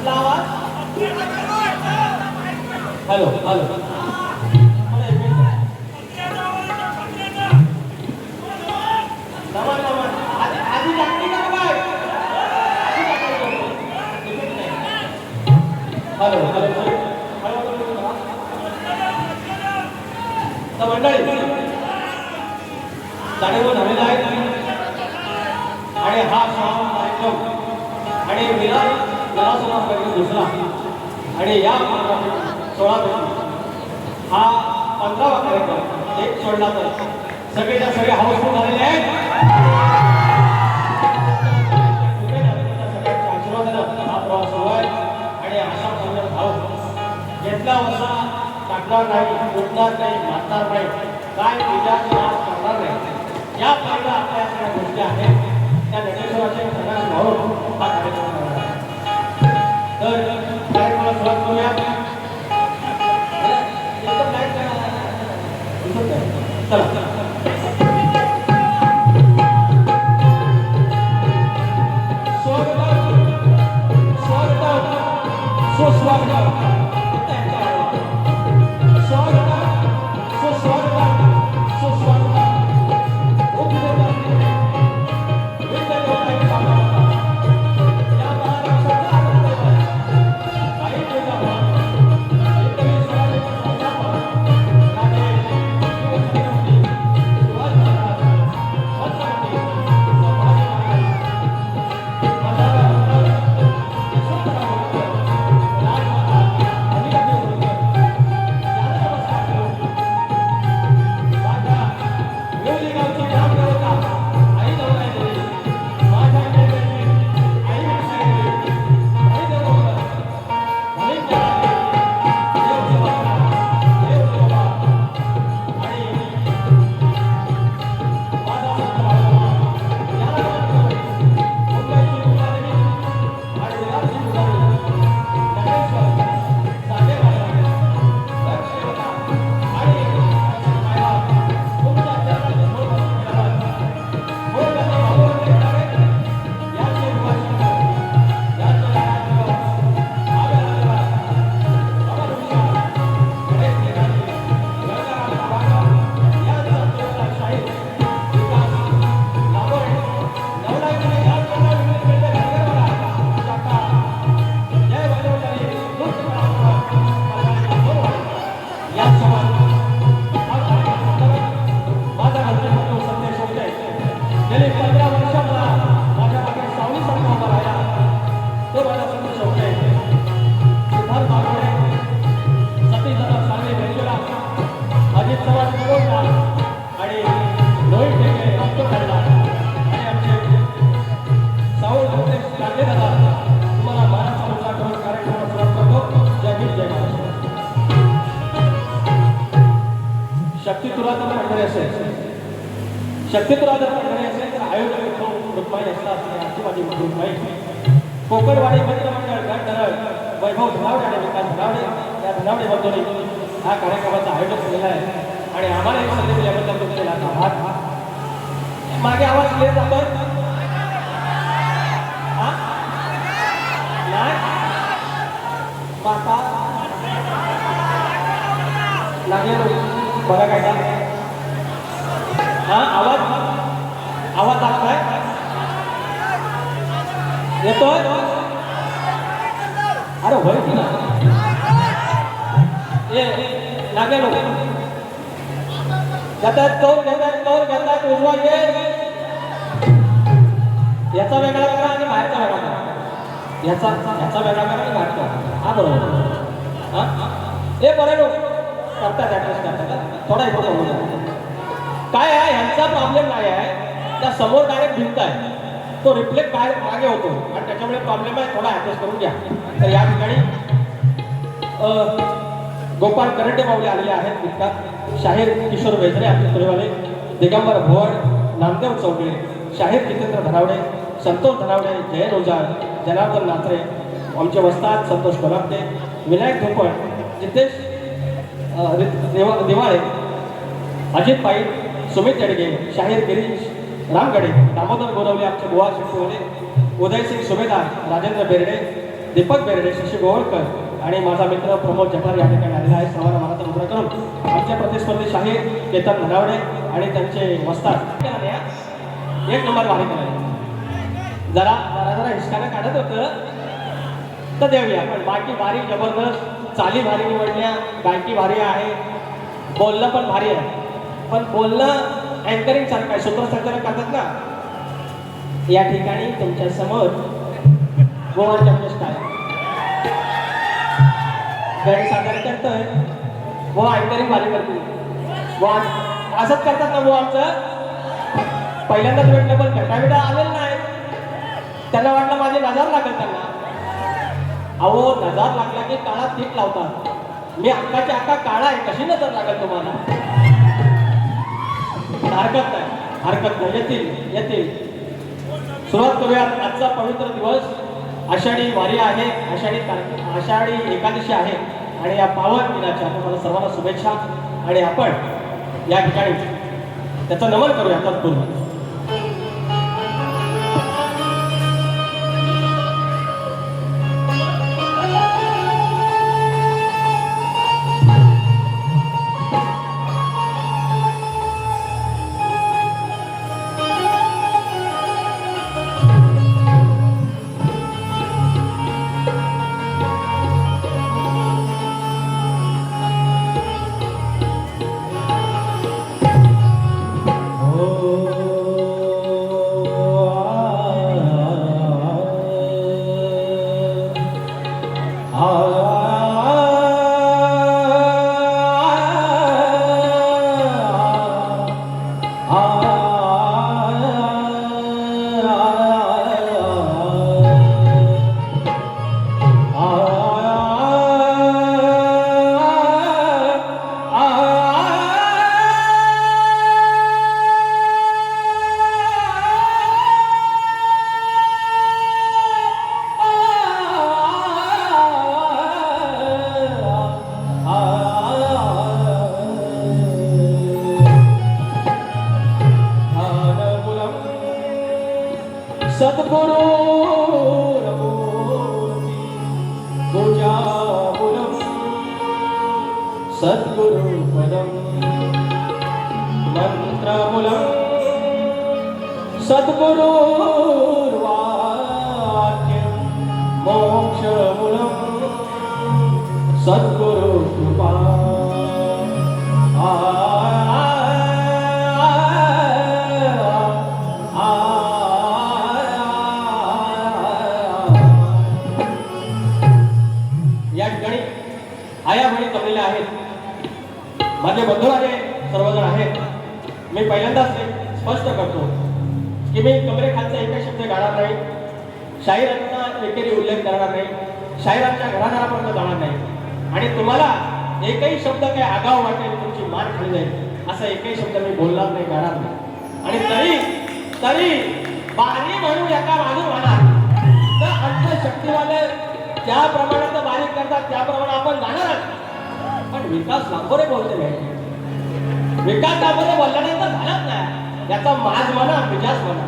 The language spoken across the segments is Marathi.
हॅलो हॅलो हॅलो हॅलो मंडळी जाणीव झालेला आहे आणि हा कार्यक्रम आणि मिलाद कार्यक्रम दुसरा आणि या 16 हा 15वा कार्यक्रम एक सोडला तर सगळेच्या सगळे हाऊसफुल झालेले आहेत. सगळ्यांच्या आशीर्वादानं हा प्रवास सुरू आहे आणि अशा प्रकारे भाव घेतला वसा टाकणार नाही, उठणार नाही, मारणार नाही, काय पूजा करणार नाही, या प्रकारच्या आपल्या सगळ्या गोष्टी आहेत त्या नटेश्वराचे प्रकाश भाऊन हा कार्यक्रम करणार आहे. तर कार्यक्रमाला सुरुवात करूया. चला शक्यतुला जर मंडळी असेल तर आयोजक रुक्माई असतात आशीर्वादी रुक्माई कोकणवाडी मित्र मंडळ गटधरळ वैभव धनावडे आणि विकास धनावडे या धनावडे बंधूंनी हा कार्यक्रमाचं आयोजन केलेलं आहे आणि आम्हाला एक संधी दिल्याबद्दल तुमचे आभार. मागे आवाज क्लिअर जातोय माता लागेल बघा काय का हा आवाज लागताय येतोय अरे होय की ना ये लागेल घेतात कौर घेतात उजवा ये याचा वेगळा करा आणि बाहेरचा वेगळा करा याचा वेगळा करा आणि बाहेरचा हा बरोबर हा हे बरं लोक करतात ऍडजस्ट करतात थोडा इकडे होऊ द्या. काय आहे यांचा प्रॉब्लेम नाही आहे त्या समोर डायरेक्ट भिंत आहे तो रिफ्लेक्ट बाहेर मागे होतो आणि त्याच्यामुळे प्रॉब्लेम आहे थोडा ऍडजस्ट करून घ्या. तर या ठिकाणी गोपाळ करंडे माऊली आलेले आहेत विकतात शाहीर किशोर वेजरे आपले परिवारे दिगंबर भोवड नामदेव चौगले शाहीर जितेंद्र धनावडे संतोष धनावडे जय रोजार जनार्दन नात्रे आमचे वस्ताद संतोष कोलापते विनायक धोपड जितेश दिवाळे अजित पाई सुमित येडगे शाहीर गिरीश रामगडे दामोदर गोरवले आमचे बुवा शिवले उदयसिंग सुभेदार राजेंद्र बेर्डे दीपक बेर्डे, शशी गोवळकर आणि माझा मित्र प्रमोद जठार या ठिकाणी आलेला आहे. सर्वांना मनाचा मुद्रा करून आमच्या प्रतिस्पर्धी शाहीर केतन नरावडे आणि त्यांचे वस्ताद एक नंबर वारी केला. जरा जरा जरा हिसकानं काढत होतं तर देऊया, पण बाकी भारी जबरदस्त, चाली भारी निवडल्या, गायकी भारी आहे, बोलणं पण भारी आहे. पण बोलणं अँकरिंग सारखं आहे, सूत्रसंचालन करतात ना. या ठिकाणी तुमच्या समोर गोवा जबरदस्त आहे, गैरसादर करतोय. गोवा अँकरिंग भारी करतील, गोवा असंच करतात ना. गोवा आमचं पहिल्यांदाच भेटलं, पण घटाबिटा आलेलं नाही. त्यांना वाटलं माझी नजर लागेल त्यांना. अहो, नजर लागला की काळा तीट लावतात. मी अक्काच्या अक्का काळा आहे, कशी नजर लागेल तुम्हाला? हरकत नाही, हरकत नाही, येतील येतील. सुरुवात करूयात. आजचा पवित्र दिवस आषाढी वारी आहे, आषाढी एकादशी आहे आणि या पावन दिनाच्या तुम्हाला सर्वांना शुभेच्छा. आणि आपण या ठिकाणी त्याचं नमन करूया तत्पूर्वी. सद्गुरु पूजापुरम सद्गुरु पदम मंत्रमूलम सद्गुरु वाक्यम मोक्षमूलम सद्गुरु कृपा आया बहिणी जमलेल्या आहेत, माझे बंधू आणि सर्वजण आहेत. मी पहिल्यांदाच स्पष्ट करतो की मी कमरेखालचा एकही शब्द गाणार नाही, शाहिरांचा एकेरी उल्लेख करणार नाही, शाहिरांच्या घराघरापर्यंत जाणार नाही आणि तुम्हाला एकही शब्द काही आगाव वाटेल, तुमची मान खाली जाईल असा एकही शब्द मी बोलणार नाही, गाणार नाही. आणि तरी तरी बारी म्हणून एका मागून होणार तर आमचं शक्तीवाले ज्या प्रमाणात बारीक करतात त्याप्रमाणे आपण जाणार. पण विकास लांबोरे बोलते नाही, विकास लांबोरे बोलल्यानंतर झालाच नाही. याचा माज म्हणा विकास म्हणा.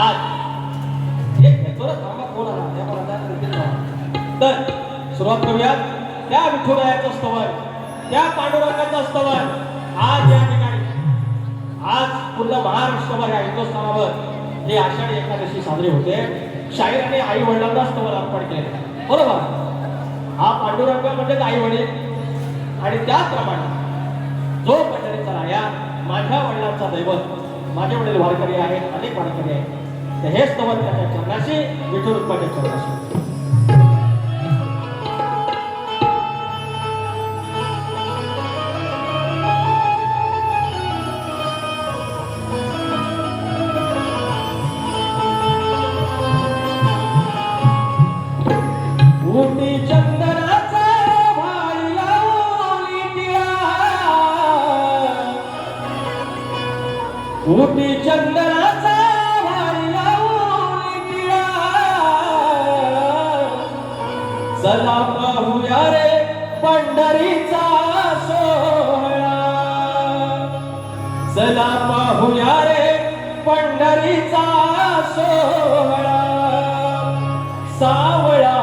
आज एक नेतोरच थांबा कोण आला तर सुरुवात करूयात. त्या विठुरायाचं स्तवन, त्या पांडुरंगाचं स्तवन आज या ठिकाणी, आज पूर्ण महाराष्ट्रभर या हिंदुस्थानावर ही आषाढी एकादशी साजरी होते. शाहिरांनी आई वडिलांना स्तवन अर्पण केले, बरोबर. हा पांडुरंग म्हणजेच आई वडील. आणि त्याचप्रमाणे जो पंढरीचा राया माझ्या वडिलांचा दैवत, माझे वडील वारकरी आहेत, अनेक वारकरी आहेत, तर हे स्तवन त्याच्या चरणाशी, विठुर रुक्माच्या चरणाशी. उटी चंदनाचा भारी लावून टिळा, चला पाहूया रे पंढरीचा सोहळा, चला पाहूया रे पंढरीचा सोहळा. सावळा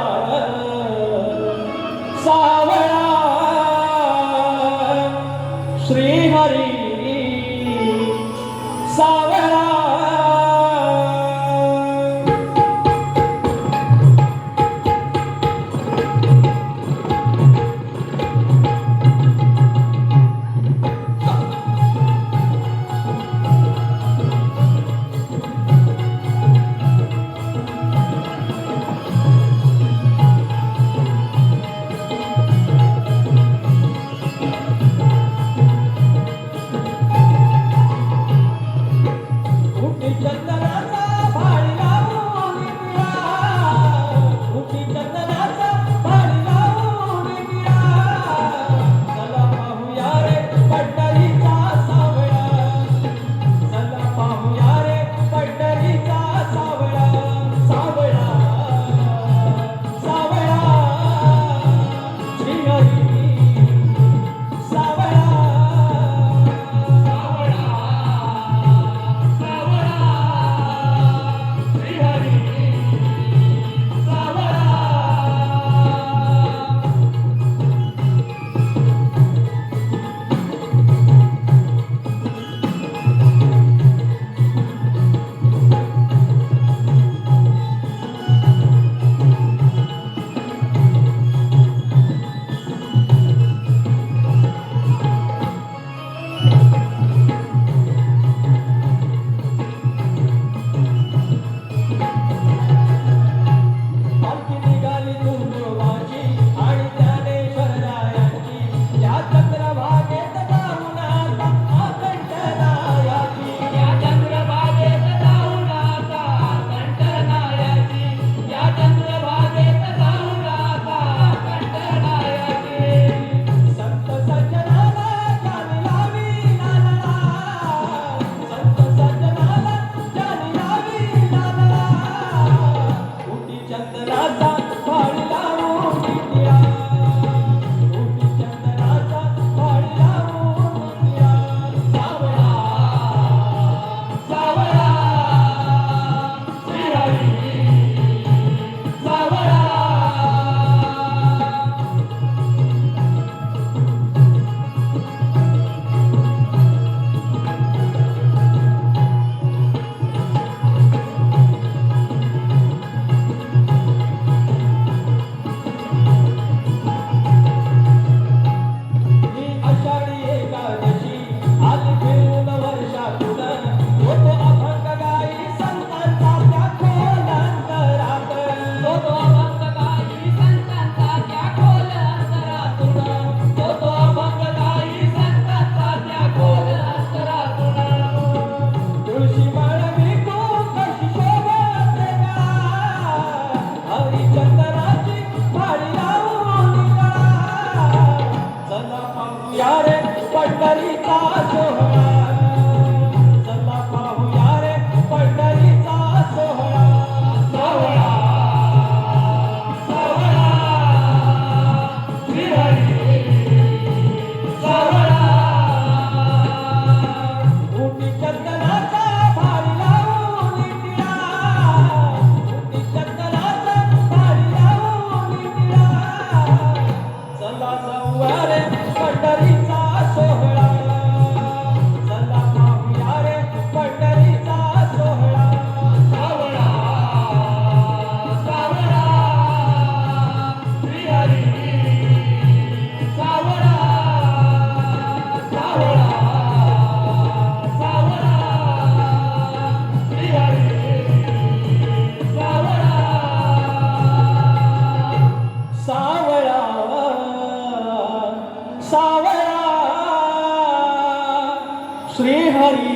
पाहूया रे पंढरीचा सोहळा चला पाहूया रे पंढरीचा सोहळा सावळा सावळा श्रीहरी सावळा सावळा सावळा श्रीहरी सावळा सावळा सावळा श्रीहरी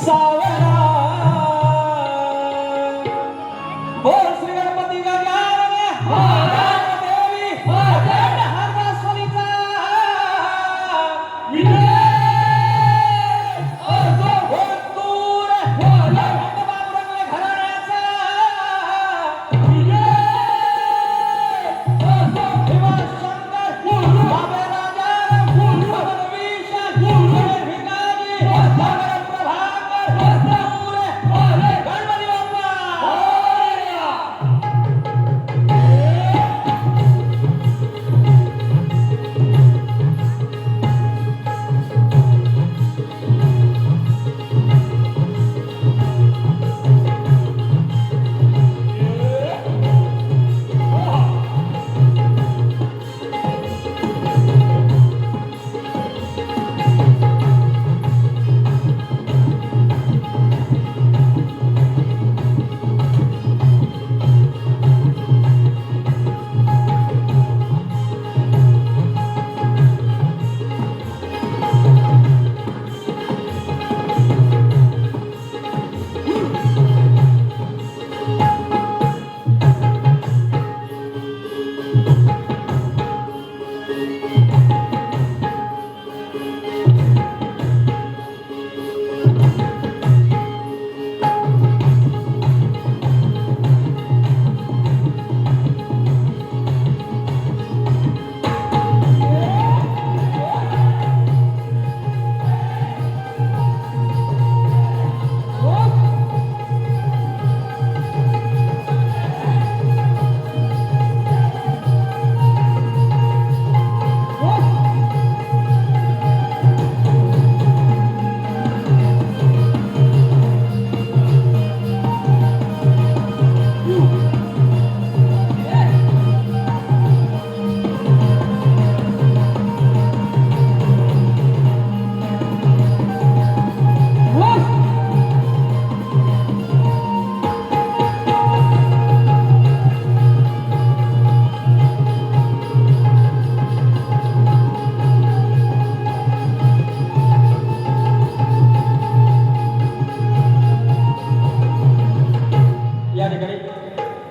सावळा बोल श्री गणपती गजानन देवी हरवासवरीचा विजय दूर बाबुराव घराण्याचा विजय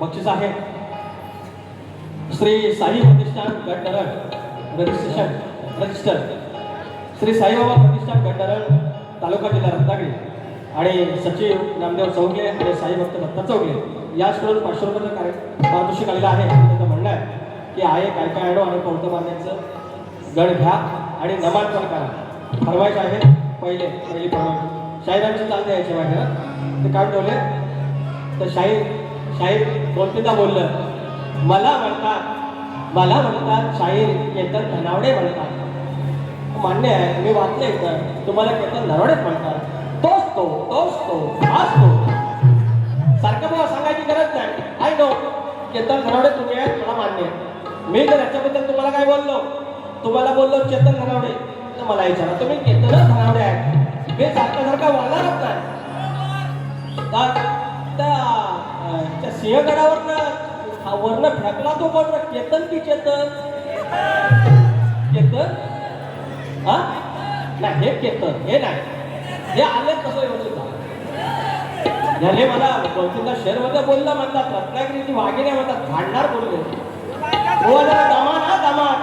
बक्षीस आहे श्री साई प्रतिष्ठान गटधरण रजिस्टर श्री साईबाबा प्रतिष्ठान गटधरण तालुका जिल्हा रत्नागिरी आणि सचिव नामदेव चौगले आणि साई भक्त दत्ता चौगले याचकडून 500 रुपयाचा पारितोषिक आलेला आहे. त्याचं म्हणणं आहे की आहे काय काय आडो आणि पौर्त मान्याचं गण घ्या आणि नमान पण करा. फरमाईश आहे पहिली फरमाईश शाहिरांची चाल द्यायची माहिती ना ते काढून ठेवले तर शाहीर 2-3दा बोललं मला म्हणतात शाहीर केतन धनावडे म्हणतात. मान्य आहे मी वाचले तर तुम्हाला केतन धनावडेच म्हणतात. तोच तो हाच तो सारखं मला सांगायची गरज नाही. आय नो केतन धनावडे तुम्ही आहेत मला मान्य आहे. मी जर याच्याबद्दल तुम्हाला काय बोललो तुम्हाला बोललो चेतन धनावडे तर मला विचारा तुम्ही केतनच धनावडे आहेत. मी सारखा वाढणारच नाही. त्या सिंहगडावरनं फेकला तो कोण केतन की चेतन हा नाही हे केतन हे नाही हे आले कसं व्यवस्थित झाले. मला 2-3दा शहरमध्ये बोलला म्हणतात रत्नागिरीची वाघिणी म्हणतात भांडणार बोलले जरा दमान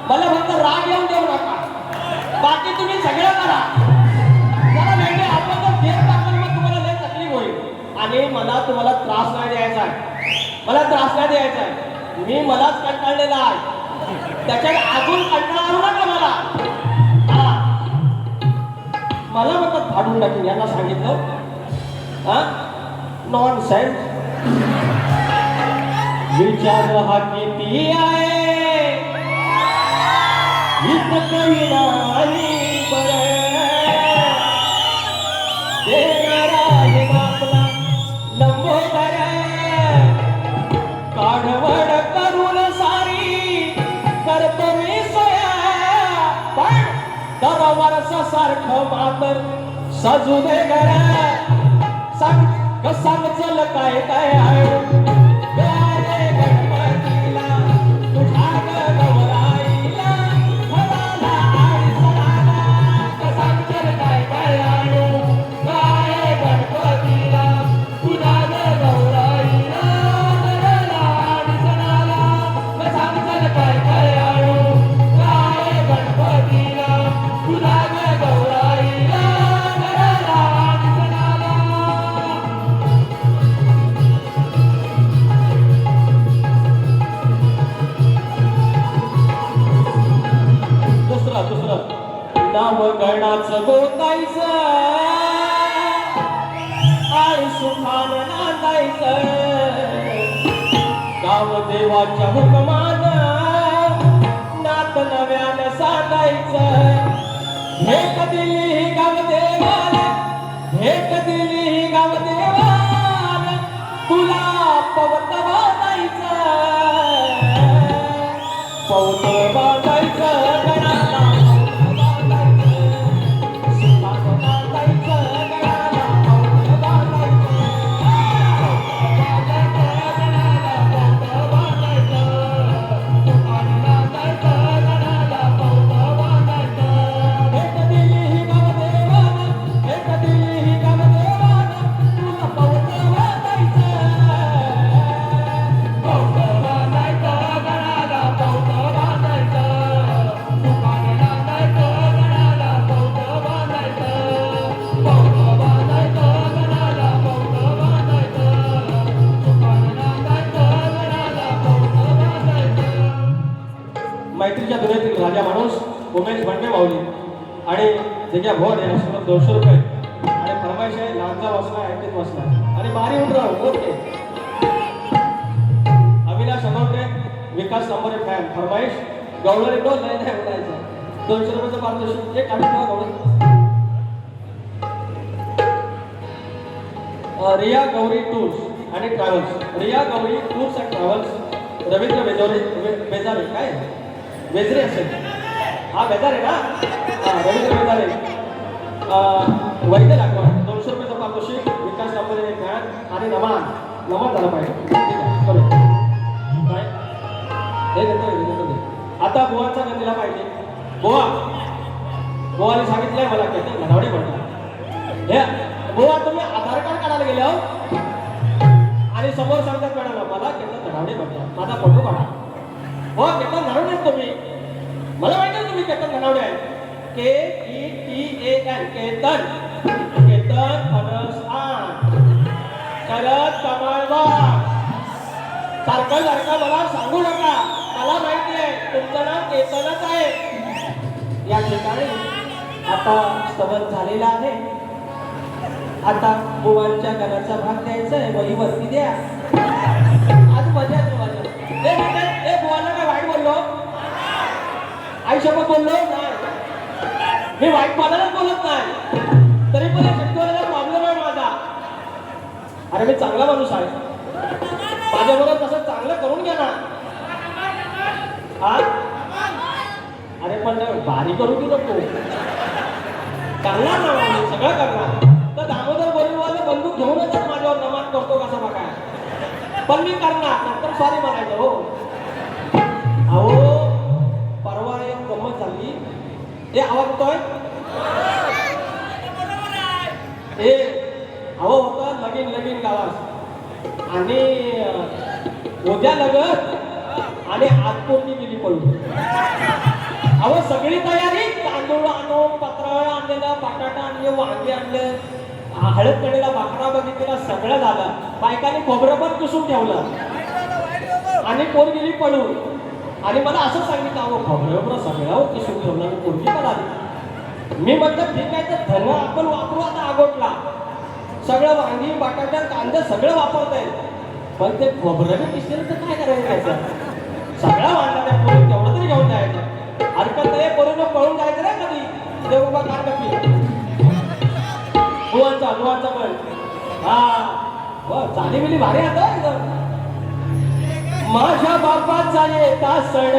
मला फक्त राग येऊन देऊ नका बाकी तुम्ही सगळं करा जरा वेगळे आपण जर फेर टाकलं मग तुम्हाला लय तकलीफ होईल आणि मला तुम्हाला त्रास नाही द्यायचा आहे. मी मलाच कंटाळलेला आहे त्याच्यात अजून कंटाळू नका मला म्हणतात फाडून टाकून यांना सांगितलं हा नॉन सेन्स विचार हा किती आहे काही नाही बरं देणारा हे आपला लंबोदर काढवड करून सारी करतो मी सोया पण दरवर्ष सारखं मातर सजू दे घर सांग कसं चल काय काय आहे गणपतीला तुझ्या गौराईला फळाला आणि सणाला कसा चल काय काय आणू काय गणपतीला तुझ्या गौराईला फळाला आणि सणाला कसा चल काय काय आणू काय गणपतीला तुझ्या गौराईला फळाला आणि सणाला दुसरं नाव गणाचं गोतायचं आणि सुखान नांदायचं गाव देवाच्या हुकमान नात नव्यानं सांगायचं भेट दिली गाव देवाला भेट दिली गाव देवाला तुला पवत बांधायचं पवत बांधायचं गणाला मैत्रीच्या दुनियेतील राजा माणूस उमेश भंडे माऊली आणि त्याच्या भोर यांना 200 रुपये आणि फरमाईश आहे लांजा वाचला ऐकत वाचला आणि बारी उठराव ओके अविनाश अनोटे विकास नंबर फॅन फरमाईश गवळरी तो नाही नाही उठायचा 200 रुपयाचं पारितोषिक एक आम्ही ठेवा गवळी रिया गौरी टूर्स आणि travels Riya Gauri tours and travels Ravindra Bejare काय बेजरे असेल हा बेजारे ना हा रवींद्र बेजारे वैद्य लागतो 200 रुपयाचं पारितोषिक विकास नंबर फॅन आणि नमान झाला पाहिजे ठीक आहे करू काय हे देतो आता बुवाचा गंधीला पाहिजे बुवाने सांगितलंय मला की घरावडी म्हटलं हे बुवा तुम्ही आधार कार्ड काढायला गेले हो आणि समोर सांगतात मॅडम मला केतन घरावडी म्हटलं माझा फोटो काढा हो केतन घरावडे आहेत तुम्ही मला माहिती आहे तुम्ही केतन घरावडे आहे KETAN केतन फणस आण शरद कमळवार सारखं मला सांगू नका मला माहिती आहे तुमचं नाव केतनच आहे या ठिकाणी आता स्तवन झालेला आहे आता बुवांच्या घराचा भाग द्यायचा आहे वही वरती द्या आज मजा ए बुवाला काय वाईट बोललो आईसोबत बोललो नाही मी वाईट बोलायलाच बोलत नाही तरी पण शेतकऱ्याला प्रॉब्लेम आहे माझा अरे मी चांगला माणूस आहे माझ्याबरोबर तसं चांगलं करून घ्या ना हा अरे पण भारी करू तू नको करणार ना सगळं करणार तर दामोदर बोलूवाले बंदूक घेऊन येतात माझ्यावर नमाज करतो कसा बघा पण मी करणार नंतर सॉरी म्हणायचं हो अहो परवा एक गंमत झाली ते आवडतोय हे अहो होतं लगीन गावात आणि उद्या लगत आणि आतपोरणी गेली पळून अहो सगळी तयारी तांदूळ आणू पत्रावळ आणलेलं बटाटा आणले वांगे आणले हळद कडेला भाकरा बघितलेला सगळं झालं बायकाने खोबरं पण पुसून ठेवलं आणि पोर गेली पळून आणि मला असं सांगितलं अहो खोबरं सगळं किसून ठेवलं आणि पोरगी पण आली मी म्हटलं ठीक आहे तर धन आपण वापरू आता आगोटला सगळं वांगी बटाटा कांदा सगळं वापरता येईल पण ते खोबरं किसलेलं तर काय करायचं सगळं वांगा त्या पोरी तेवढं तरी घेऊन जायचं हरकत नाही करू नको देवबाबा कार कपी बुवांचा पण हा व चाली बिली भारी आता एकदम माझ्या बापाचा येता सण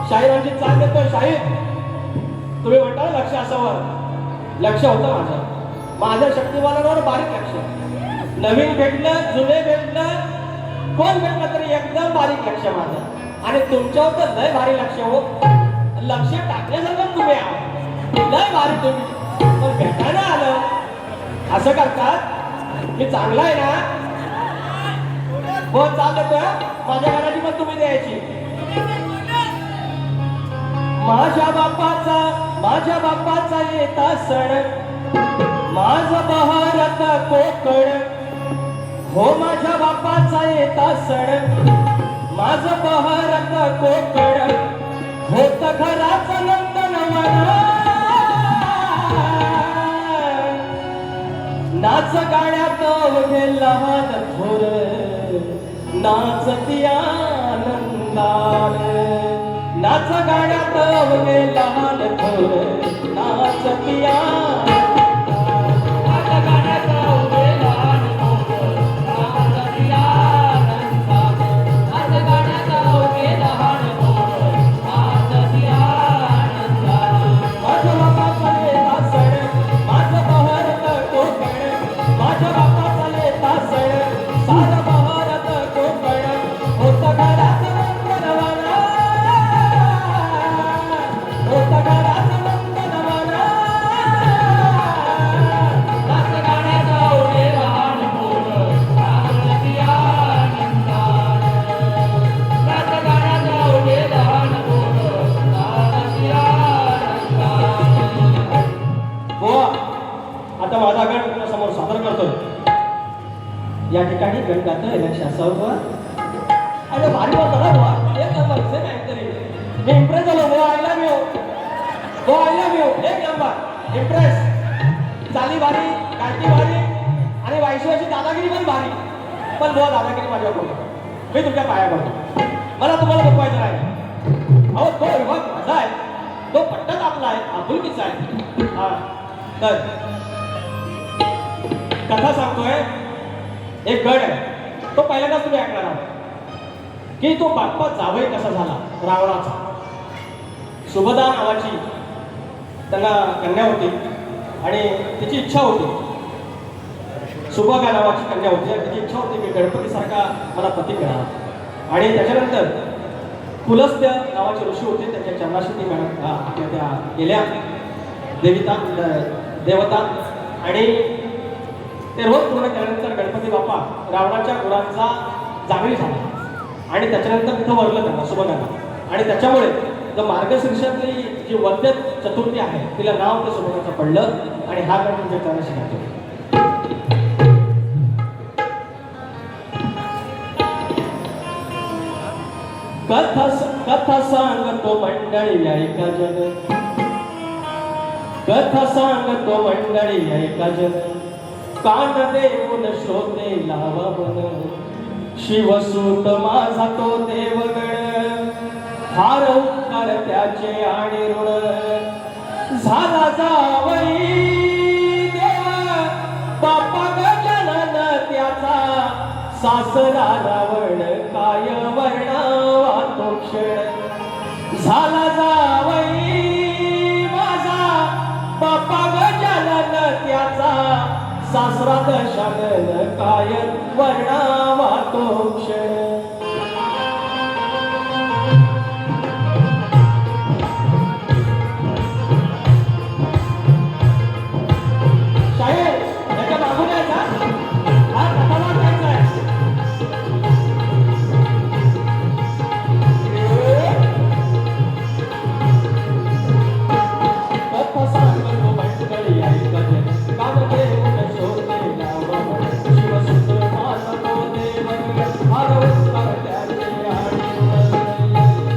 शाहिरांची चाल देतो शाहीर तुम्ही म्हणता लक्ष असावं लक्ष होतं माझं शक्तिमानावर बारीक लक्ष नवीन भेटलं जुने भेटलं कोण भेटलं तरी एकदम बारीक लक्ष माझं आणि तुमच्यावर तर लय भारी लक्ष हो लक्ष टाकल्यासारखं तुम्ही आहात लय भारी तुम्ही पण भेटायला आलं असं करतात मी चांगला आहे ना हो चालतोय माझ्या घराची पण तुम्ही द्यायची माझ्या बापाचा येता सण माझा बहारत कोकण हो माझ्या बापाचा येता सण माझं बहारत कोकण होत घराचं नंदनवन नाच गाण्यात अवघे लहान थोर नाचती आनंदाने नाच गाण्यात अवघे लहान थोर नाचती या ठिकाणी गण गातं लक्ष असावं अरे भारी होता ना बुवा एक नंबर से काहीतरी मी इम्प्रेस झालो हो आय लव्ह यू एक नंबर इम्प्रेस चाली भारी गायकी भारी आणि वायशेची दादागिरी पण भारी पण बुवा दादागिरी माझ्याकडून मी तुमच्या पाया पडतो मला तुम्हाला बघवायचं नाही अहो तो विभाग माझा आहे तो पट्टत आपला आहे आपुलकीचा आहे हा तर कथा सांगतोय एक गड आहे तो पहिल्यांदाच तुम्ही ऐकणार आहात की तो बाप्पा जावई कसा झाला रावणाचा सुभदा नावाची त्यांना कन्या होती आणि तिची इच्छा होती सुभगा नावाची कन्या होती आणि तिची इच्छा होती की गणपतीसारखा मला पती मिळाला आणि त्याच्यानंतर पुलस्त्य नावाचे ऋषी होते त्यांच्या चरणाशी आपल्या त्या गेल्या देवता आणि ते रोज पूर्ण केल्यानंतर गणपती बाप्पा रावणाच्या गुरांचा जागरी झाला आणि त्याच्यानंतर तिथं वरलं त्यांना सुभगाला आणि त्याच्यामुळे जो मार्गशीर्षातली जी वद्य चतुर्थी आहे तिला नाव ते सुभगाचं पडलं आणि हा गण तुमच्या चरणाशी घालतो कथा सांगतो मंडळी ऐका जग कथा सांगतो मंडळी ऐका जग कान देऊन श्रोते लावण शिवसूत माझा तो देवगण फार उपकार त्याचे आणि ऋण झाला जावई देव बाप्पा गजानन त्याचा सासरा रावण काय वर्णावा तो क्षण झाला जावई माझा बाप्पा गजानन त्याचा सासरा दशानन काय वर्णावा तो क्षण शाहीर याच्या मागून यायचा हा कथाला द्यायचा आहे कथा सांगतो मंडळी ऐका जग कान देऊन श्रोते लावण शिवसूत माझा तो देवगण फार उपकार त्याचे आणि ऋण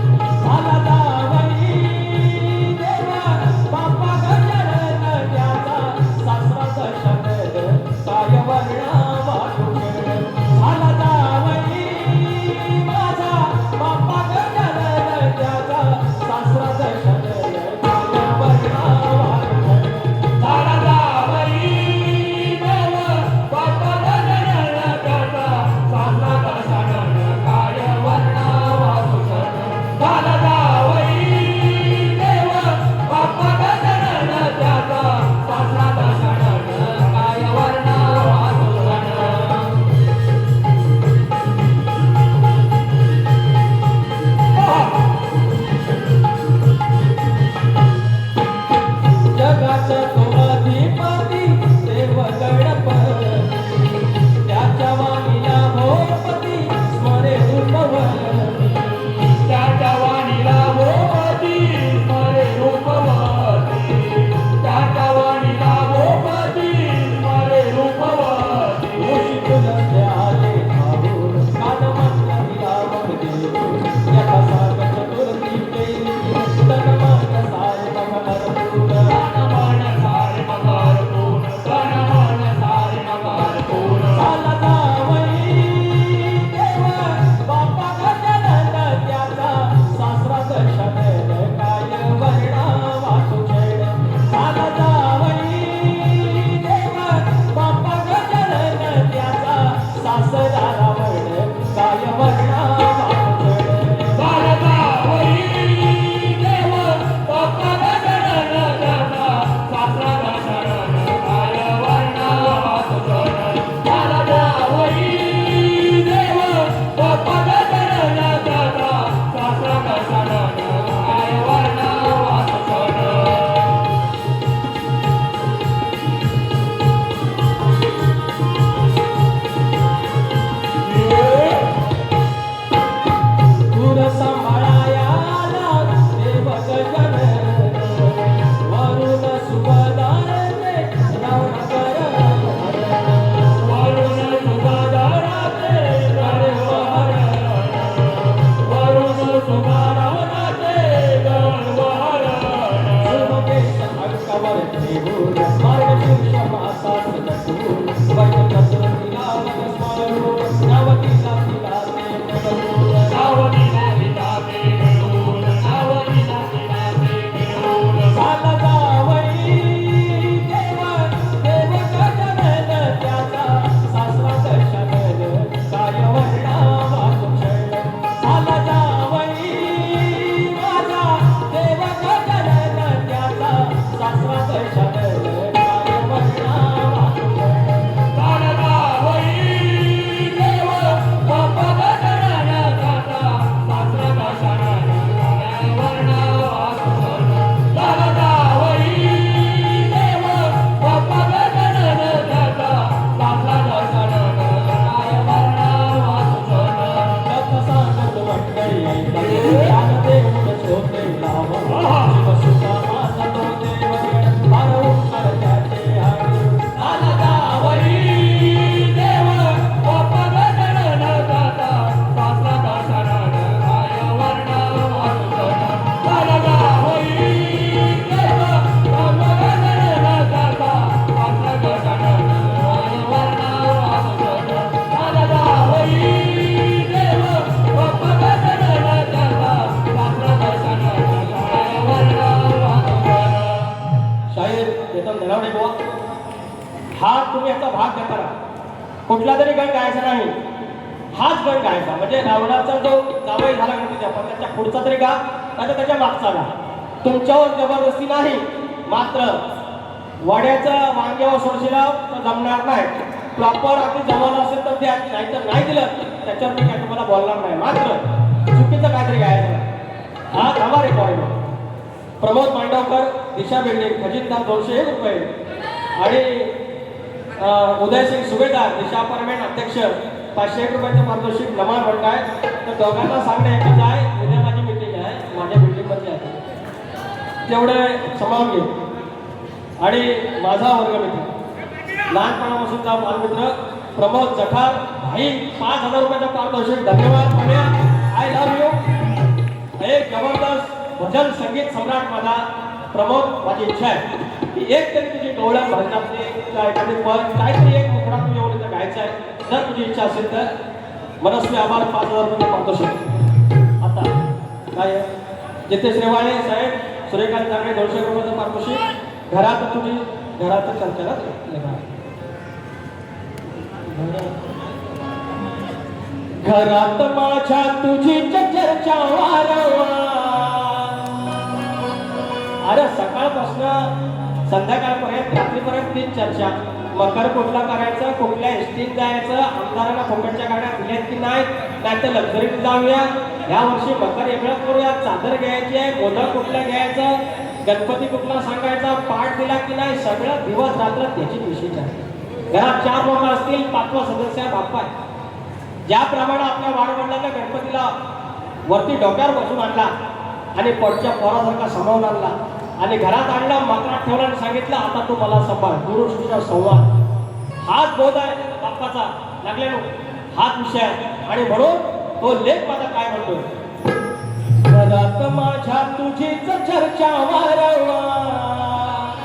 भाग घेताना कुठला तरी गण गायचा नाही, हाच गण गायचा. म्हणजे रावणाचा जो जावई झाला गणपतीचा पण त्याच्या पुढचा तरी गा, आता त्याच्या मागचा गा. तुमच्यावर जबरदस्ती नाही, मात्र वाड्याचं वांग्यावर सोडशिला तर जमणार नाही. प्रॉपर आपली जवळ असेल तर द्या, नाही तर नाही दिलं त्याच्यावर मी काय तुम्हाला बोलणार नाही. मात्र चुकीचं काहीतरी गायचं. हा थांबा रे पॉईंट. प्रमोद मांडवकर, दिशा बिल्डिंग, खजिनदार 201 रुपये. आणि उदयसिंग सुभेदार, दिशा अपार्टमेंट अध्यक्ष 501 रुपयाचं पारितोषिक नमान म्हणत आहे. तर दोघांना सांगणं एकच आहे, उद्या माझी मीटिंग आहे, माझ्या बिल्डिंगमध्ये आहे, तेवढे समावून घे. आणि माझा वर्गमित्र, लहानपणापासूनचा बालमित्र प्रमोद जठार भाई, 5,000 रुपयाचा पारितोषिक. धन्यवाद. I love you. एक जबरदस्त भजन संगीत सम्राट माझा प्रमोद. माझी इच्छा आहे की एक तरी तुझी डोळ्यात भजनातले किंवा एखादी पद काहीतरी एक मुखडा तुझ्या ओळीचं गायचं आहे. जर तुझी इच्छा असेल तर मनस्वी आभार. 5,000 रुपये पारितोषिक. आता काय आहे, जितेश रेवाळे साहेब, सूर्यकांत चांगले 200 रुपयाचं पारितोषिक. घरात तुझी घरात चर्चा घरात माझ्या तुझी चर्चा वारंवार. अरे सकाळपासून संध्याकाळपर्यंत रात्रीपर्यंत तीच चर्चा. मकर कुठला करायचं, कुठल्या एसटीत जायचं, आमदारांना फुकटच्या गाड्या दिल्यात की नाही, नाहीतर लक्झरीत जाऊया, ह्या वर्षी मकर वेगळं करूया, चादर घ्यायची आहे, मोदक कुठला घ्यायचं, गणपती कुठला सांगायचा, पाठ दिला की नाही, सगळं दिवस रात्र त्याची विशेष आहे. घरात 4 लोक असतील, 5वा सदस्य बाप्पा आहे. ज्याप्रमाणे आपल्या वाडवडिलांना गणपतीला वरती डोक्यावर बसून आणला आणि पडच्या पोरासारखा समावून आणला आणि घरात आणला, मकरात ठेवला आणि सांगितलं आता तू मला सांभाळ. गुरु शिष्य संवाद हाच बोध आहे बाप्पाचा. लागले हाच विषय आहे. आणि म्हणून तो लेख माझा काय म्हणतो, घरात माझ्या तुझीच चर्चा वारंवार,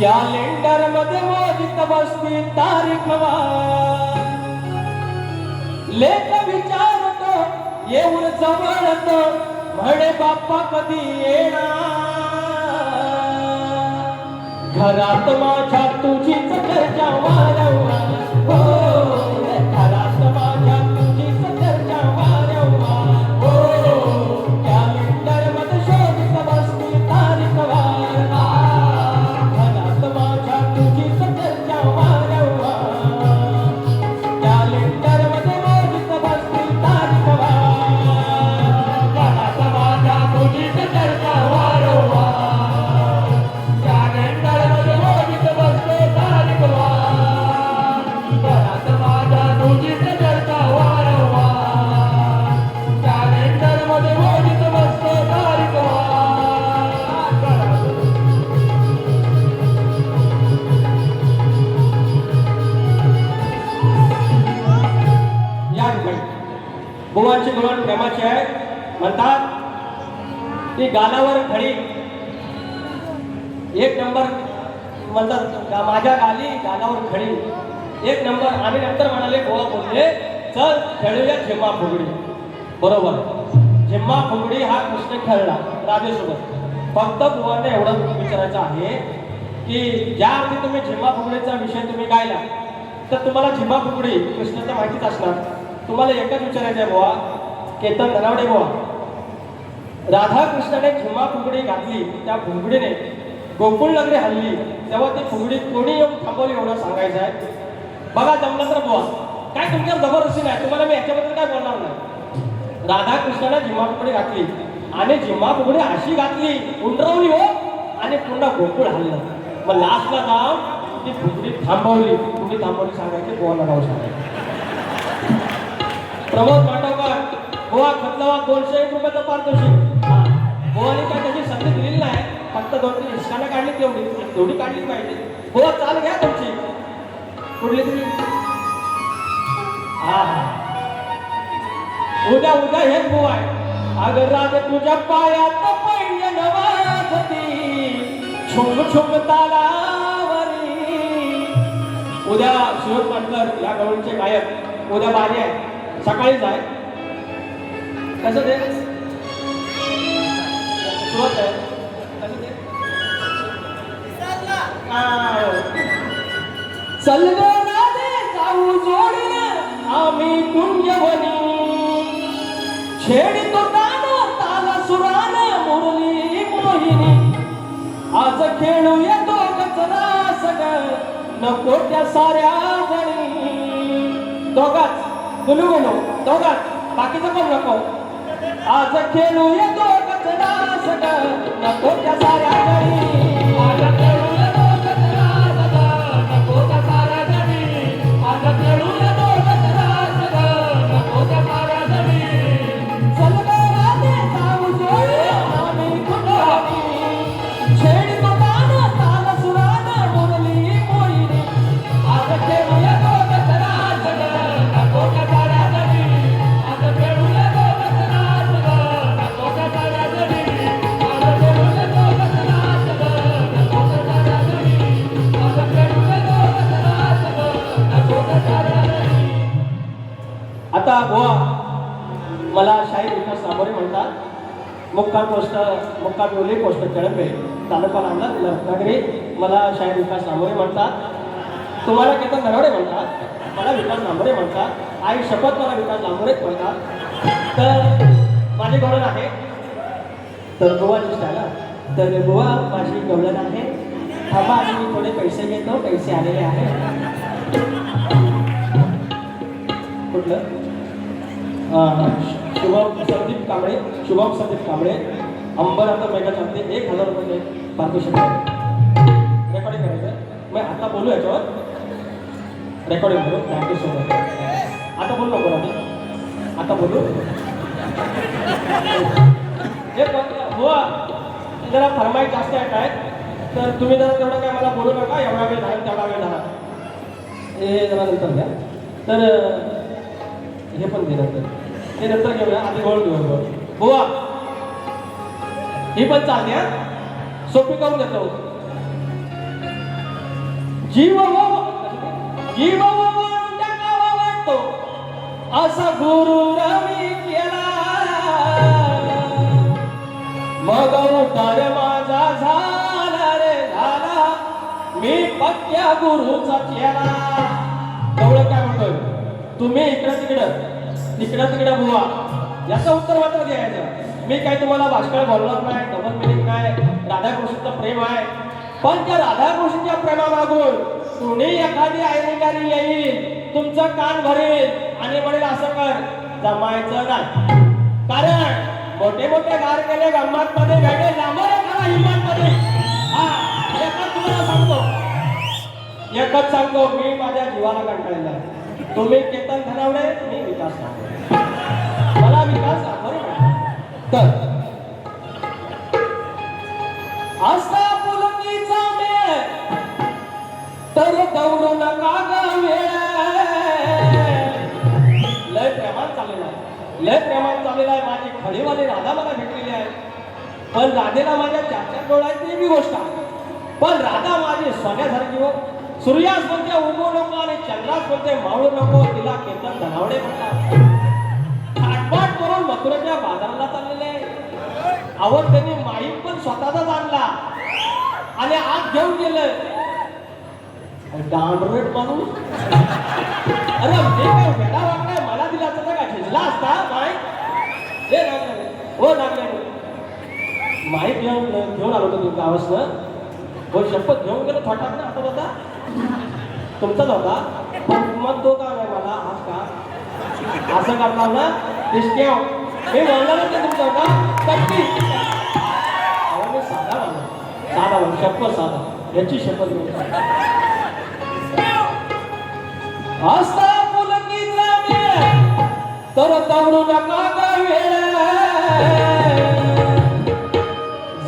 कॅलेंडर मध्ये मोजित बसती तारीख वार. लेख विचारतो येऊन जवळतो, म्हणे बाप्पा कधी येणार. घरात माझ्या तुझीच चर्चा वारंवार, हो घरात माझ्या तुझीच चर्चा वारंवार, हो कॅलेंडर मध्ये शोधित बसती तारीख वार. घरात माझ्या तुझीच चर्चा वारंवार, कॅलेंडर मध्ये शोधित बसती तारीख वार. घरात माझ्या तुझीच चर्चा वारंवार, बुवांची गुण प्रेमाची आहे. म्हणतात की गालावर खडी एक नंबर, म्हणतात माझ्या गाली गालावर खडी एक नंबर. आणि नंतर म्हणाले, बुवा बोलले चल खेळूया झिम्मा फुगडी. बरोबर, झिम्मा फुगडी हा कृष्ण खेळला राधेसोबत. फक्त बुवांना एवढं विचारायचं आहे की ज्या अर्थी तुम्ही झिम्मा फुगडीचा विषय तुम्ही गायला तर तुम्हाला झिम्मा फुगडी कृष्णाचं माहितीच असणार. तुम्हाला एकच विचारायचं आहे बुवा, केतन धनावडे बुवा, राधाकृष्णाने झिम्मा फुगडी घातली, त्या फुगडीने गोकुळ नगरी हल्ली, तेव्हा ती फुगडी कोणी येऊन थांबवली एवढं सांगायचं आहे. बघा जमलं तर बुवा, काय तुमच्यावर जबरदस्ती नाही, तुम्हाला मी याच्याबद्दल काय बोलणार नाही. राधाकृष्णाने झिम्मा फुगडी घातली आणि झिम्मा फुगडी अशी घातली उंडरवली हो, आणि पुन्हा गोकुळ हल्लं. मग लास्टला जाऊन ती फुगडी थांबवली. तुम्ही थांबवली सांगायची, बुवाला नाव सांगायचं. प्रमोद मांडवकर, बुवा खतलावा 201 रुपयाचं पारितोषिक. बुवाने काय त्याची संधी दिलेली नाही, फक्त 2-3 हिसकानं काढली, तेवढी काढली पाहिजे. बुवा चाल घ्या तुमची कुठली तरी. हा उद्या हेच बुवा आहे. अगर राज तुझ्या पायात पहिल्या नवाजती, छुम छुम तालावरी. उद्या शिव पाटकर या गवळीचे गायक उद्या बारी आहे, सकाळीच आहे. कसं ते सुरुवात आहे, कसं ते चल ग राधे जाऊ जोडीने आम्ही कुंजवनी छेडितो तान ताल सुरान मुरली मोहिनी आज खेळूया दोघंच सग नको त्या साऱ्या जणी दोघाच गुलू दोघाच बाकीचं पण नको आज खेळूया दोघंच सग नको त्या साऱ्या जणी आता गोवा मला शाहीर विकास सामोरे म्हणतात मुक्काम डोली पोस्ट कळंबे तालुका नांदला रत्नागिरी मला शाहीर विकास सामोरे म्हणतात तुम्हाला केतन नरवडे म्हणतात मला विकास नांबरे म्हणतात आई शपथ मला विकास नांबरेच म्हणतात तर माझी गवळण आहे तर गोवाची स्टाईल तर गोवा माझी गवळण आहे थांबा आणि मी थोडे पैसे घेतो पैसे आलेले आहे कुठलं शुभम संदीप कांबळे अंबरनाथ मेगा चालते 1000 रुपये पारितोषिक रेकॉर्डिंग करायचं मग आता बोलू याच्यावर रेकॉर्डिंग करू थँक्यू सो मच आता बोलू नको आम्ही आता बोलू हे हो जरा फरमाईश जास्त आहेत तर तुम्ही जरा तेवढं काय मला बोलू नका एवढा वेळ झाला तेवढा वेळ झाला हे जरा नंतर घ्या तर हे पण दे नंतर हे नंतर घेऊया आधी गोळ घेऊ बुवा ही पण चालते सोपी करून देतो जीव वाटतो असा गुरु रवी केला मग उतार माझा झाला रे झाला मी पक्क्या गुरुचा चेला एवढं काय म्हणतोय तुम्ही इकडं तिकडं बुवा याचं उत्तर मात्र द्यायचं मी काय तुम्हाला भाषण बोलणार नाही डबल मिनिंग काय राधाकृष्णचं प्रेम आहे पण त्या राधाकृष्णच्या प्रेमामागून तुम्ही एखादी ऐनिकारी येईल तुमचं कान भरेल आणि म्हणेल असं कर जमायचं नाही कारण मोठे गार केले गंमत मध्ये भेटेल हिंमत मध्ये एकच सांगतो मी माझ्या जीवाला कंटाळलेला आहे तुम्ही केतन धनावडे मी विकास मला विकास तर असा पुलकीचा मेळ तर दौडू नका ग वेळ लय प्रेमात चाललेला आहे माझी खडीवाली राधा मला भेटलेली आहे पण राधेला माझ्या 4 डोळा आहेत ती बी गोष्ट आहे पण राधा माझी सोन्यासारखी हो सूर्यास बोलते उगवू नको आणि चंद्रास बोलते मावळू नको तिला केतन धनावडे म्हणतात थाटपाट करून मथुरेच्या बाजाराला चाललेले आवड त्यांनी माईक पण स्वतःचाच आणला आणि आत घेऊन गेलं डांबरेट माणूस अरे मी काय वेडा वागलाय मला दिला असता का झिजला असता माईक हे लागले हो लागले माईक घेऊन आलो होतो गावासनं हो शपथ घेऊन गेलो थोटात ना आता होता तुमचाच होता मग तो का नाही मला आज का असं करता ना निष्ठेव मी म्हणलं ते तुमचा होता कट्टी मी साधा शपथ साधा याची शपथ घेऊन असता पुलकीचा वेळ तर दौडू नका ग वेळ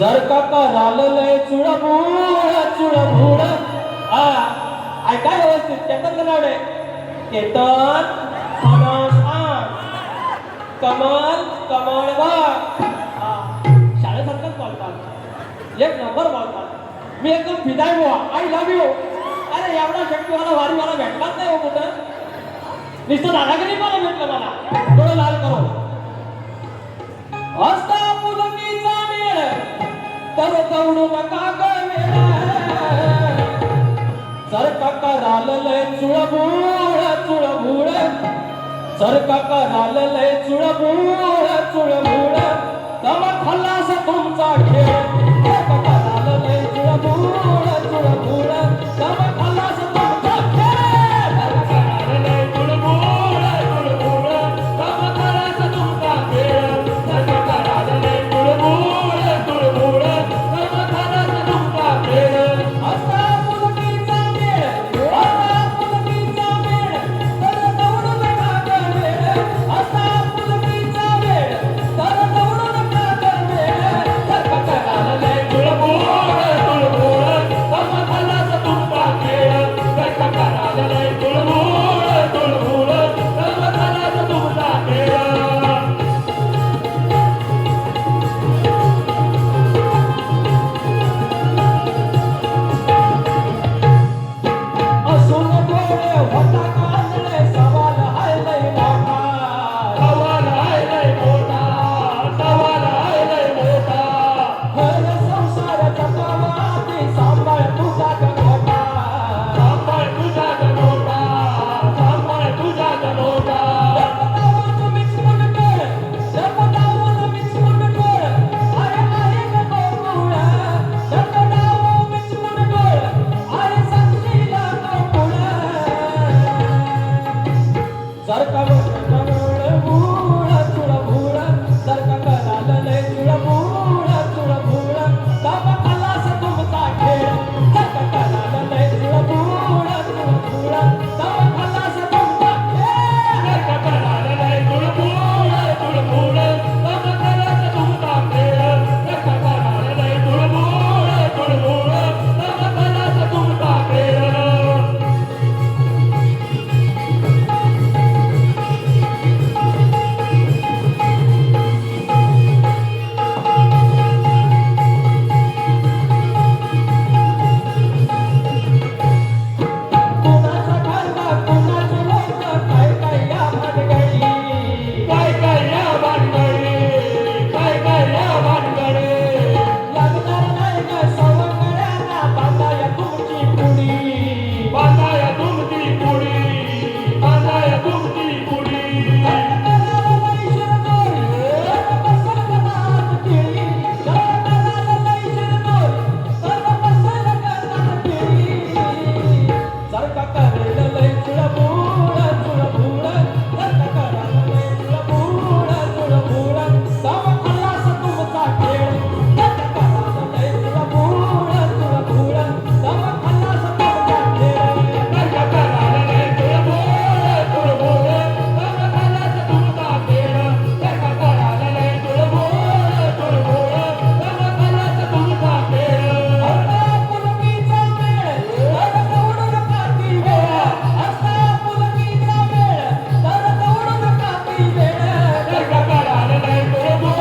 जर का करालय चुळबुळ ऐकाय व्यवस्थित केतन गणावडे केतन कमळ शाळेसारखंच बोलतात एक नंबर बोलतात मी एकदम फिदाय बुवा आय लव्ह यू अरे एवढा शक्तीवाला वारीवाला भेटलाच नाही हो कुठं नुसतं दादागिरी मला भेटलं मला डोळे लाल करून असता पुलकीचा मेळ तर दौडू नका ग वेळ जर का करालय चुळबुळ चुळबुळ जर का करालय चुळबुळ तम खल्लास तुमचा खेळ जर का करालय चुळबुळ तम खल्लास तुमचा खेळ जर का करालय चुळबुळ तम खल्लास तुमचा खेळ जर का करालय चुळबुळ तम खल्लास तुमचा खेळ असा मुलगीचा मेळ असा मुलगीचा मेळ तर दौडून का वेळ असा मुलगीचा वेळ तर दौडून का वेळ जर का करालय चुळबुळ तम खल्लास तुमचा खेळ जर का करालय चुळबुळ तम खल्लास तुमचा खेळ असून डोळे होता कांदळे सवाल हाय लय मोठा सवाल हाय लय मोठा सवाल हाय लय मोठा हर संसार चक्रवाती सांभाळ तुझा गनोटा सांभाळ तुझा गनोटा सांभाळ तुझा गनोटा जपतावून मिचमून डोळ जपतावून मिचमून डोळ अरे आहे ग गोकुळ जपतावून मिचमून डोळ अरे संशीला गोकुळ जर का चुळबुळ चुळबुळ जर का करालय चुळबुळ तम खल्लास तुमचा खेळ जर का करालय चुळबुळ तम खल्लास तुमचा खेळ जर का करालय चुळबुळ तम खल्लास तुमचा खेळ जर का करालय चुळबुळ तम खल्लास तुमचा खेळ कुणाचा ठरला कुणाचे लोक काय काय या भानगडी काय काय या भानगडी काय काय या भानगडी लागणार नाही का सवंगड्यांना बांधाया तुमची पुडी बांधाया तुमची पुडी बांधाया तुमची पुडी जर का करालय चुळबुळ जर का करालय चुळबुळ तम खल्लास तुमचा खेळ जर का करालय चुळबुळ तम खल्लास तुमचा खेळ जर का करालय चुळबुळ तम खल्लास तुमचा खेळ जर का करालय चुळबुळ तम खल्लास तुमचा खेळ असा मुलगीचा मेळ तर दौडून काठी वेळ असा मुलगीचा मेळ तर दौडून काठी वेळ जर का करालय चुळबुळ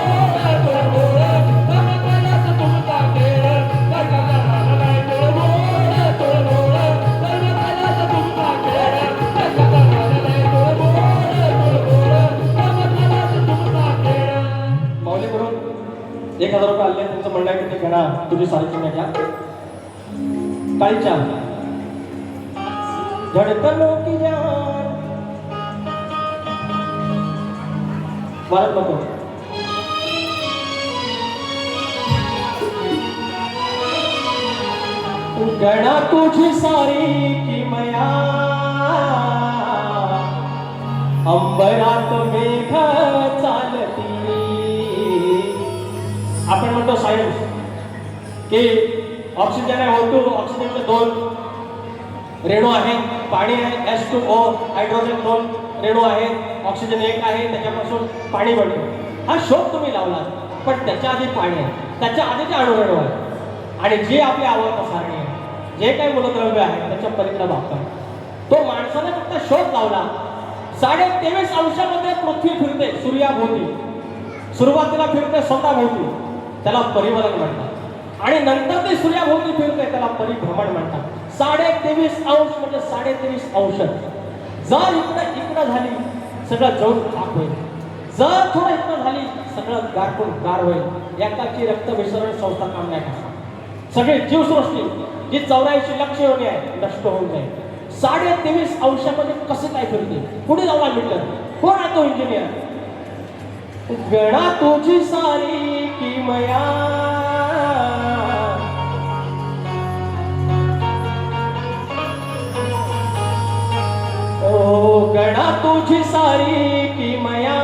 तम खल्लास तुमचा खेळ जर का करालय चुळबुळ तम खल्लास तुमचा खेळ जर का करालय चुळबुळ तम खल्लास तुमचा खेळ माऊली करून 1000 रुपये आले तुमचं म्हणणं आहे की ते घडा तुझी सारी नाही घ्या काळीच्या धडकलो की जान वारत नको गणा तुझी सारी किमया अंबरात मेघ चालती आपण म्हणतो सायन्स की ऑक्सिजन आहे O2 ऑक्सिजनचे 2 रेणू आहेत पाणी आहे H2O हायड्रोजन 2 रेणू आहेत ऑक्सिजन 1 आहे त्याच्यापासून पाणी बनतं हा शोध तुम्ही लावला पण त्याच्या आधी पाणी आहे त्याच्या आधीचे अणुरेणू आहे आणि जे आपले आवर्त सारणी आहे जे काही मूलद्रव्य आहे त्याच्या परिणाम वापरतात तो माणसाने फक्त शोध लावला 23.5 अंशामध्ये पृथ्वी फिरते सूर्याभोवती सुरुवातीला फिरते स्वतःभोवती त्याला परिवलन म्हणतात आणि नंतर ते सूर्याभोवती फिरते त्याला परिभ्रमण म्हणतात 23.5 अंश म्हणजे 23.5 अंश जर इकडं झाली सगळं जळून खाक होईल जर थोडं इकडं झाली सगळं गारकून गार होईल एकाची रक्त विसरण संस्था काम नाही करणार सगळे जीवसृष्टी जी 84 लक्ष योनी आहे नष्ट होऊन जाईल. 23.5 अंशामध्ये कसे काय फिरते पुढे जाऊन म्हटलं कोण आहे तो इंजिनियर. गणा तुझी सारी किमया ओ गणा तुझी सारी किमया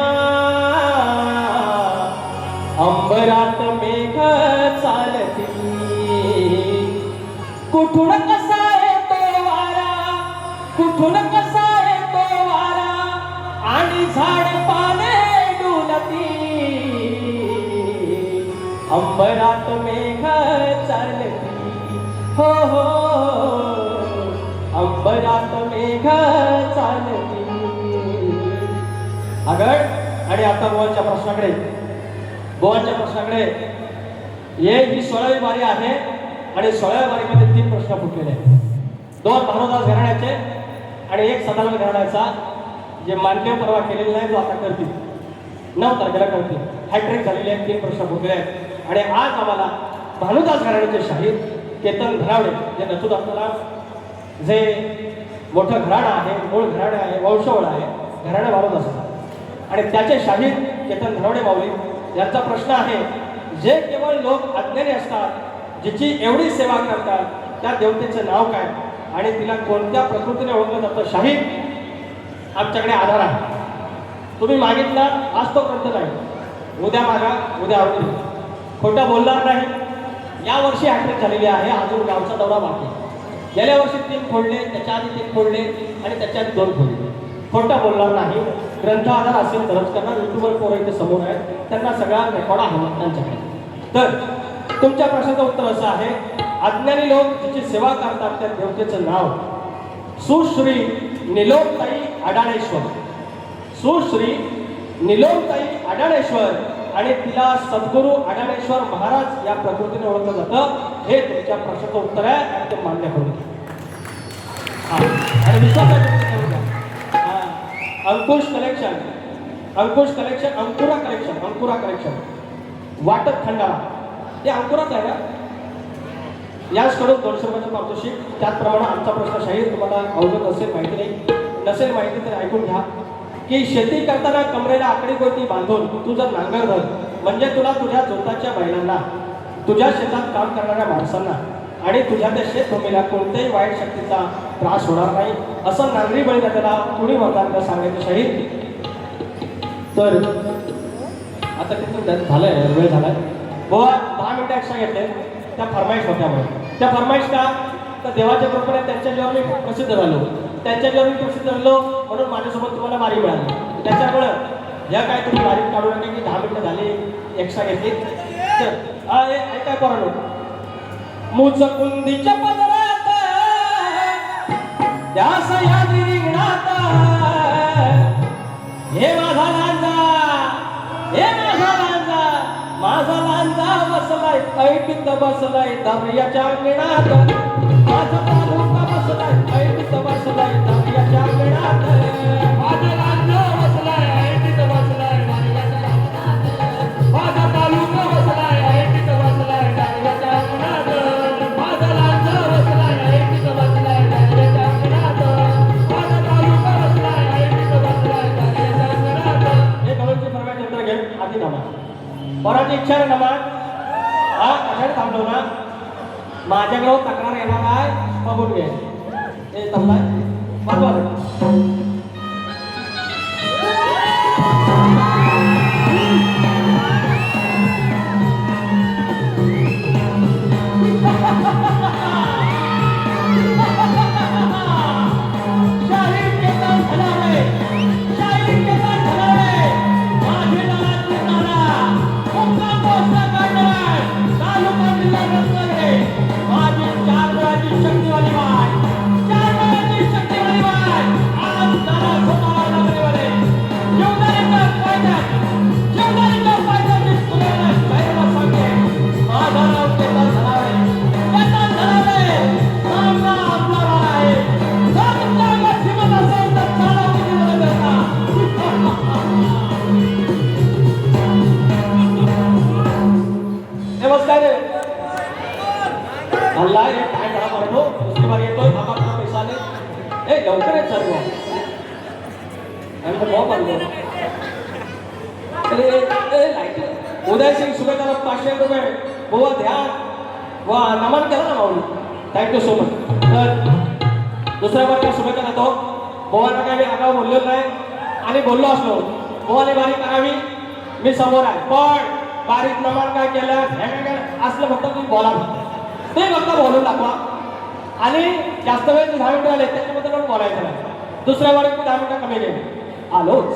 अंबरात मेघ चालती कुठून कसा येतो वारा कुठून कसा येतो वारा आणि झाड पाने डुलती अंबरात मेघ चालती हो हो अंबरात मेघ चालती. आगळ आणि आता बोवांच्या प्रश्नाकडे ही 16वी वारी आहे आणि 16व्या वारीमध्ये 3 प्रश्न फुटलेले आहेत. 2 भानुदास घराण्याचे आणि 1 सदानंद घराण्याचा जे मानदेव परवा केलेला नाही तो आता करतील 9 तारखेला करतील. हॅट्रिक झालेले आहेत 3 प्रश्न फुटलेले आहेत आणि आज आम्हाला भानुदास घराण्याचे शाहीर केतन धनावडे जे नथू दासला जे मोठं घराणं आहे मूळ घराणं आहे वंशवळ आहे घराणं भानुदास आणि त्याचे शाहीर केतन धनावडे माऊली यांचा प्रश्न आहे जे केवळ लोक अज्ञानी असतात जिची एवढी सेवा करतात त्या देवतेचं नाव काय आणि तिला कोणत्या प्रकृतीने ओळखलं जातं. शाहीर आमच्याकडे आधार आहे. तुम्ही मागितला आज तो ग्रंथ नाही उद्या मागा उद्या आवडील खोटं बोलणार नाही. यावर्षी हॅट्रिक झालेली आहे अजून गावचा दौरा बाकी. गेल्या वर्षी 3 फोडले त्याच्या आधी 3 फोडले आणि त्याच्या आधी 2 फोडले. खोटं बोलणार नाही. ग्रंथ आधार असेल तरच करणार. युट्यूबर पोरं इथे समोर आहेत त्यांना सगळा रेकॉर्ड हवा त्यांच्याकडे. तर तुमच्या प्रश्नाचं उत्तर असं आहे अज्ञानी लोक जिची सेवा करतात त्या देवतेचं नाव सुश्री निलोमताई अडाणेश्वर. सुश्री निलोमताई अडाणेश्वर आणि तिला सद्गुरू अडाणेश्वर महाराज या प्रकृतीने ओळखलं जातं. हे तुमच्या प्रश्नाचं उत्तर आहे आणि ते मान्य करून घ्या. आणि विश्वासाचं अंकुश कलेक्शन अंकुरा कलेक्शन वाटत खंडाळा ते अंकुरात आहे ना. याचकडून 200 रुपयाचं पारितोषिक. त्याचप्रमाणे आमचा प्रश्न शाहीर तुम्हाला अवगत असेल माहिती नाही नसेल माहिती तर ऐकून घ्या की शेती करताना कमरेला आकडी गोटी बांधून तू जर नांगर धर म्हणजे तुला तुझ्या जोताच्या बैलांना तुझ्या शेतात काम करणाऱ्या माणसांना आणि तुझ्या त्या शेतभूमीला कोणत्याही वाईट शक्तीचा त्रास होणार नाही असं नांगरी बळीदात्याला कुणी म्हणतात सांगायचं शाहीर. तर आता किती झालंय वेळ झालाय बुवा 10 मिनिटं एक्स्ट्रा घेतले त्या फरमाईश होत्यामुळे. त्या फरमाईश का तर देवाच्या कृपेने त्यांच्या जेव्हा मी प्रसिद्ध झालो त्यांच्या जेव्हा मी प्रसिद्ध झालो म्हणून माझ्यासोबत तुम्हाला वारी मिळाली. त्याच्यामुळं या काय तुम्ही वारीत काढू नका की 10 मिनिटं झाली एक्स्ट्रा घेतली. तर काय करा मुचकुंदीच्या पदरात त्या सह्याद्री रिंगणात हे माझा लांजा बसलाय ऐटीत बसलाय दर्याच्या अंगणात माझा तालुका बसलाय ऐटीत बसलाय दर्याच्या अंगणात माझा लांजा बसलाय ऐटीत बसलाय दर्याच्या अंगणात माझा तालुका बसलाय ऐटीत बसलाय दर्याच्या अंगणात माझा लांजा बसलाय ऐटीत बसलाय दर्याच्या अंगणात माझा तालुका बसलाय ऐटीत बसलाय दर्याच्या अंगणात. हे गवळची फरमाईश नंतर घे आधी नामा बराची इच्छा आहे नमाज हा कशाने थांबलो ना माझ्याकडे तक्रार येणार आहे बघून घे. हे थांबलाय बरोबर शक्तीवाली बाय 4 शक्तीवाली बाय आज बोलला रे काय झाला म्हणतो दुसरी बार येतोय थांबा तुला पैसा आले ए लवकर येत चालू आणि मग म्हणलो अरे लाईट उदय सिंग सुभेदार 500 रुपये बुवा द्या वा नमन केला ना माऊली थँक्यू सो मच तर दुसऱ्या बार सुभेदार येतो बुवांना काय मी आगाव बोललो नाही आणि बोललो असलो बुवाने बारी करावी मी समोर आहे पण बारीक नमन काय केलं हे काय केलं असलं फक्त तुम्ही बोला ते फक्त बोलून दाखवा आणि जास्त वेळ 10 मिनिटं आले त्याच्याबद्दल पण बोलायचं नाही दुसऱ्या वेळेस मी 10 मिनिटं कमी घेईन आलोच